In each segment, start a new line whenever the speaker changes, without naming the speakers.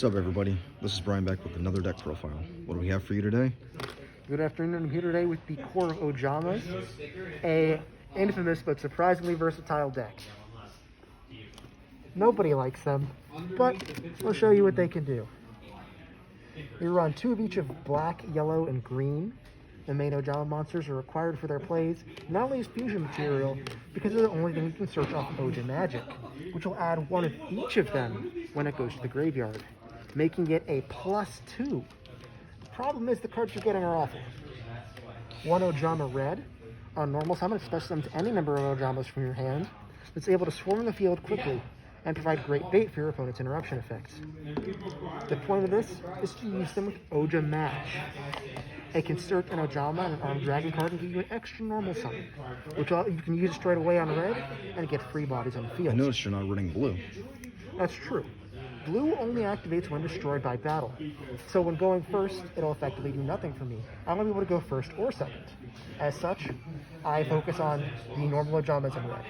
What's up, everybody? This is Brian back with another deck profile. What do we have for you today?
Good afternoon. I'm here today with the core of Ojamas, a infamous but surprisingly versatile deck. Nobody likes them, but I'll show you what they can do. You run 2 of each of black, yellow, and green. The main Ojama monsters are required for their plays, not only as fusion material, because they're the only thing you can search off Oja Magic, which will add 1 of each of them when it goes to the graveyard, making it a +2. The problem is the cards you're getting are awful. 1 Ojama red. On normal summon, it special summons any number of Ojamas from your hand that's able to swarm the field quickly and provide great bait for your opponent's interruption effects. The point of this is to use them with Oja Match. It can search an Ojama and an Armed Dragon card and give you an extra normal summon, which you can use straight away on red and get free bodies on the field.
I noticed you're not running blue.
That's true. Blue only activates when destroyed by battle, so when going first, it'll effectively do nothing for me. I won't be able to go first or second. As such, I focus on the normal Ojamas in red.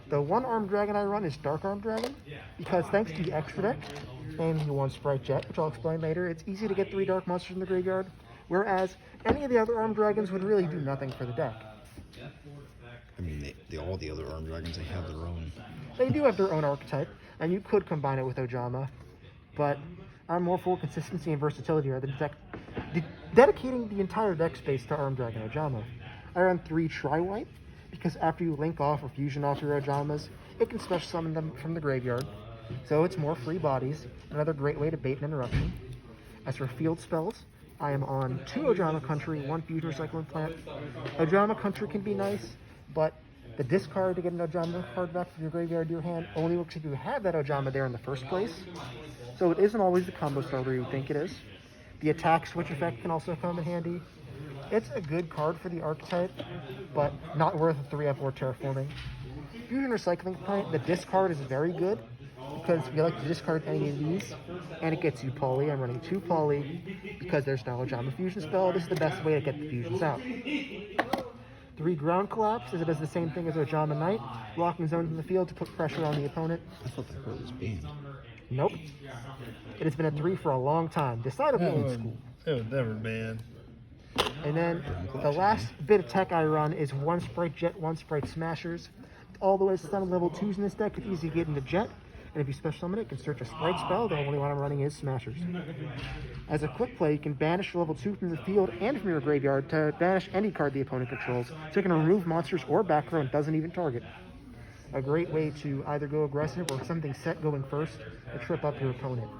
The 1 Armed Dragon I run is Dark Armed Dragon, because thanks to the extra deck and the 1 Sprite Jet, which I'll explain later, it's easy to get 3 dark monsters in the graveyard, whereas any of the other Armed Dragons would really do nothing for the deck.
I mean, all the other Armed Dragons, they have their own.
They do have their own archetype, and you could combine it with Ojama, but I'm more for consistency and versatility rather than dedicating the entire deck space to Armed Dragon Ojama. I run 3 Tri-White, because after you link off or fusion off your Ojamas, it can special summon them from the graveyard, so it's more free bodies, another great way to bait an interruption. As for field spells, I am on 2 Ojama Country, 1 Fusion Recycling Plant. Ojama Country can be nice, but the discard to get an Ojama card back from your graveyard to your hand only works if you have that Ojama there in the first place, so it isn't always the combo starter you think it is. The attack switch effect can also come in handy. It's a good card for the archetype, but not worth a 3/4 terraforming. Fusion Recycling Plant, the discard is very good, because you like to discard any of these, and it gets you Poly. I'm running 2 Poly, because there's no Ojama Fusion spell. This is the best way to get the fusions out. 3 Ground Collapse, as it does the same thing as Ojama Knight, blocking zones in the field to put pressure on the opponent.
I thought that card was banned.
Nope. It has been a 3 for a long time, decidedly old school.
It was never banned.
And then the last bit of tech I run is 1 Sprite Jet, 1 Sprite Smashers. All the way to summon level 2s in this deck, it's easy to get into Jet. And if you special summon it, you can search a Sprite spell. The only one I'm running is Smashers. As a quick play, you can banish level 2 from the field and from your graveyard to banish any card the opponent controls, so you can remove monsters or back row and doesn't even target. A great way to either go aggressive or something set going first to trip up your opponent,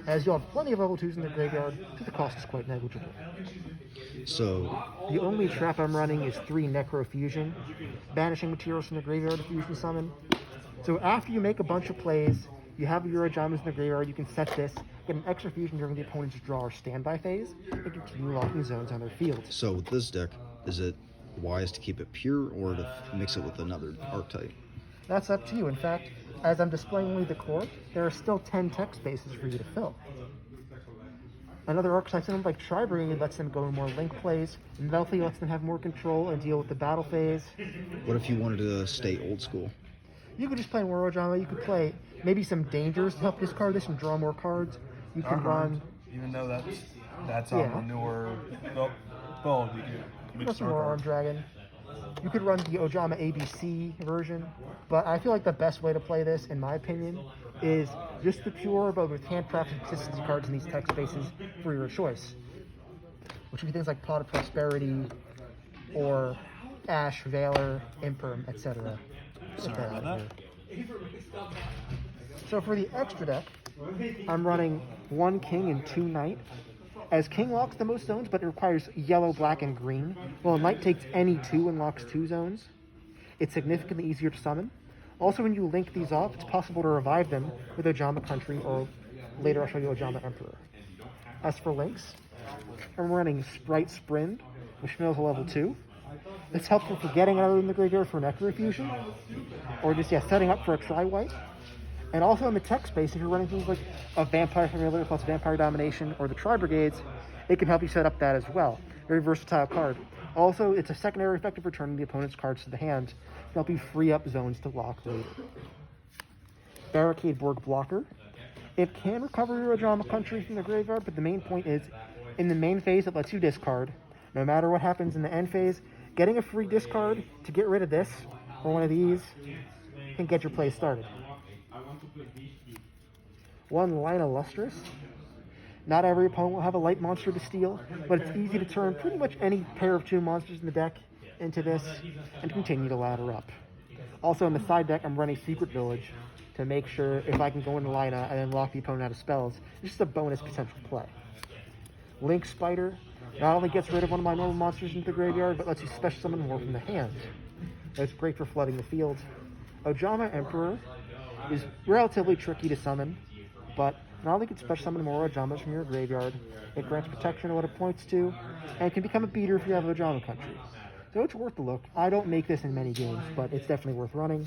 as you'll have plenty of level 2s in the graveyard, so the cost is quite negligible.
So,
The only trap I'm running is 3 Necro Fusion, banishing materials from the graveyard to fusion summon. So after you make a bunch of plays, you have your Ojamas in the graveyard, you can set this, get an extra fusion during the opponent's draw or standby phase, and continue locking zones on their field.
so with this deck, is it wise to keep it pure or to mix it with another archetype?
That's up to you. In fact, as I'm displaying only the core, there are still 10 tech spaces for you to fill. Another archetype like Tri-Bringing lets them go in more link plays, and Melty lets them have more control and deal with the battle phase.
What if you wanted to stay old school?
You could just play more Ojama. You could play maybe some Dangers to help discard this and draw more cards. You can run...
Even though that's on the newer build, we can
some more Armed Dragon. You could run the Ojama ABC version, but I feel like the best way to play this, in my opinion, is just the pure, but with handcrafted consistency cards in these tech spaces for your choice, which would be things like Pot of Prosperity, or Ash, Valor, Imperm, etc.
Sorry about that.
So for the extra deck, I'm running 1 King and 2 Knight. As King locks the most zones, but it requires yellow, black, and green, while Knight takes any 2 and locks 2 zones. It's significantly easier to summon. Also, when you link these off, it's possible to revive them with Ojama Country, or later I'll show you Ojama Emperor. As for links, I'm running Sprite Sprint, which fails a level 2. It's helpful for getting out in the graveyard for an Necro Fusion, or just setting up for a Tri-White. And also in the tech space, if you're running things like a Vampire Familiar plus Vampire Domination or the Tri-Brigades, it can help you set up that as well. Very versatile card. Also, it's a secondary effect of returning the opponent's cards to the hand to help you free up zones to lock later. Barricade Borg Blocker. It can recover your ojama country from the graveyard, but the main point is, in the main phase, it lets you discard. No matter what happens in the end phase, getting a free discard to get rid of this, or one of these, can get your play started. One Line Illustrious. Not every opponent will have a light monster to steal, but it's easy to turn pretty much any pair of 2 monsters in the deck into this, and continue to ladder up. Also in the side deck, I'm running Secret Village to make sure if I can go into Lina and then lock the opponent out of spells, it's just a bonus potential play. Link Spider not only gets rid of one of my normal monsters into the graveyard, but lets you special summon more from the hand. It's great for flooding the field. Ojama Emperor is relatively tricky to summon, but not only can special summon more Ojamas from your graveyard, it grants protection to what it points to, and can become a beater if you have Ojama country. So it's worth a look. I don't make this in many games, but it's definitely worth running.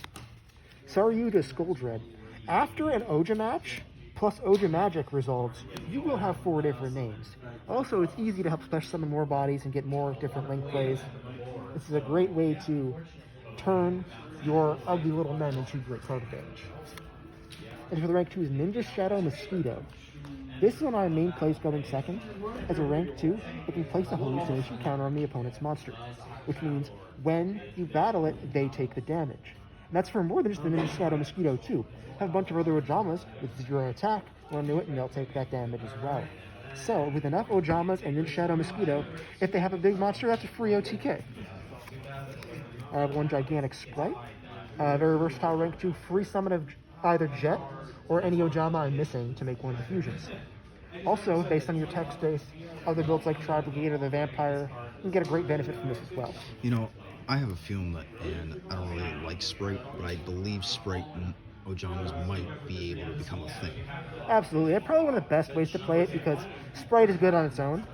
Saryuta Skuldred. After an Oja match, plus Oja Magic resolves, you will have 4 different names. Also, it's easy to help special summon more bodies and get more different link plays. This is a great way to turn your ugly little men into great card advantage. And for the rank 2 is Ninja Shadow Mosquito. This is one of my main plays going second. As a rank 2, it can place a hallucination counter on the opponent's monster, which means when you battle it, they take the damage. And that's for more than just the Ninja Shadow Mosquito too. Have a bunch of other Ojamas with 0 attack, run into it, and they'll take that damage as well. So, with enough Ojamas and Ninja Shadow Mosquito, if they have a big monster, that's a free OTK. I have one Gigantic Sprite. Very versatile rank 2, free summon of either Jet or any Ojama I'm missing to make one of the fusions. Also, based on your tech space, other builds like Tri Brigade or the Vampire, you can get a great benefit from this as well.
You know, I have a feeling that, and I don't really like Sprite, but I believe Sprite and Ojamas might be able to become a thing.
Absolutely. That's probably one of the best ways to play it because Sprite is good on its own.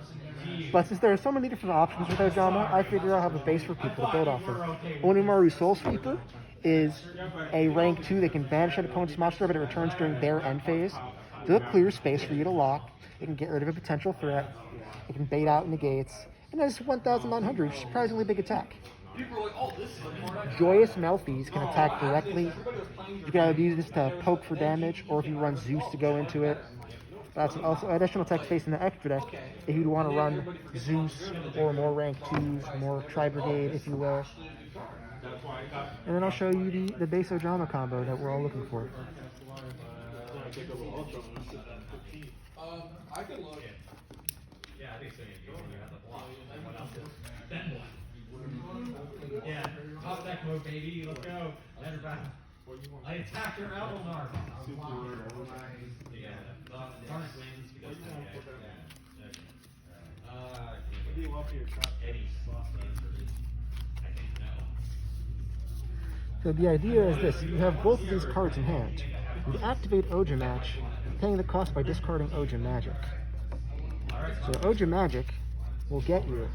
But since there are so many different options with Ojama, I figure I'll have a base for people to build off of. Onimaru Soul Sweeper is a rank 2 that can banish an opponent's monster, but it returns during their end phase. It'll clear space for you to lock. It can get rid of a potential threat. It can bait out negates. And that's 1,900, surprisingly big attack. Joyous Malphys can attack directly. You can either use this to poke for damage, or if you run Zeus to go into it. That's also additional tech space in the extra deck if you want to run Zeus or more rank 2s, more Tri Brigade, if you will. And then I'll show you the base Ojama combo that we're all looking for.
I can look. Yeah, I think so. You have the block. What else is? Then what? Yeah, top deck mode, baby. Let's go. Enter battle. I attack your Eldar. Yeah. Tarnish wins because what do you want for your top? Any soft answer is, I think no.
So the idea is this: you have both of these cards in hand. You activate Oja Match, paying the cost by discarding Oja Magic. So Oja Magic will get you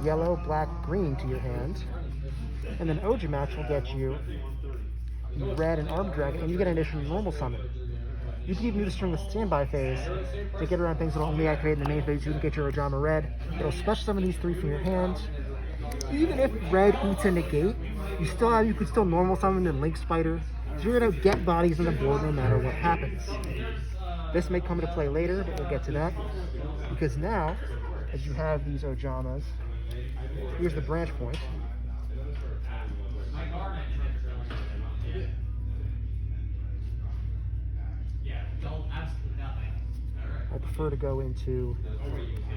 yellow, black, green to your hand, and then Oja Match will get you red and Armed Dragon, and you get an additional normal summon. You can even use this during the standby phase to get around things that will only activate in the main phase. You can get your Ojama red. It'll special summon these 3 from your hand. Even if red eats a negate, you could still normal summon and Link Spider. So you're gonna get bodies on the board no matter what happens. This may come into play later, but we'll get to that. Because now, as you have these Ojamas, here's the branch point. I prefer to go into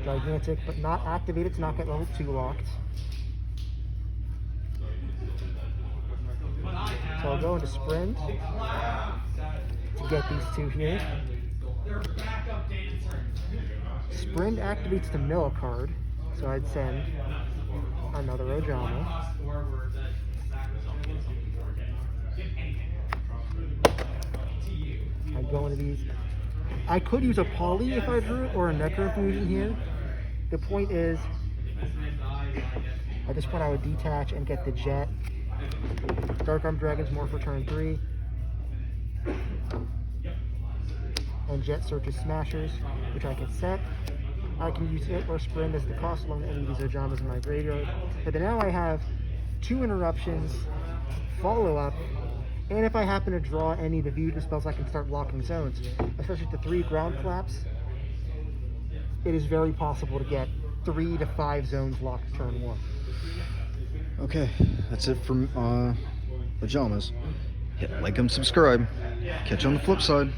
Gigantic, but not activate it to not get level 2 locked. So I'll go into Sprint to get these 2 here. Sprint activates to mill a card, so I'd send another Ojama. I'd go into these. I could use a Poly if I drew it, or a Necrofusion here. The point is, at this point I would detach and get the Jet. Dark Arm Dragon's more for turn 3. And Jet searches Smashers, which I can set. I can use it or Sprint as the cost along any of these Ojamas in my graveyard. But then now I have 2 interruptions, follow up, And if I happen to draw any of the fusion spells, I can start blocking zones. Especially the 3 ground collapse, it is very possible to get 3 to 5 zones locked turn 1.
Okay, that's it from Pajamas. Hit like and subscribe. Catch you on the flip side.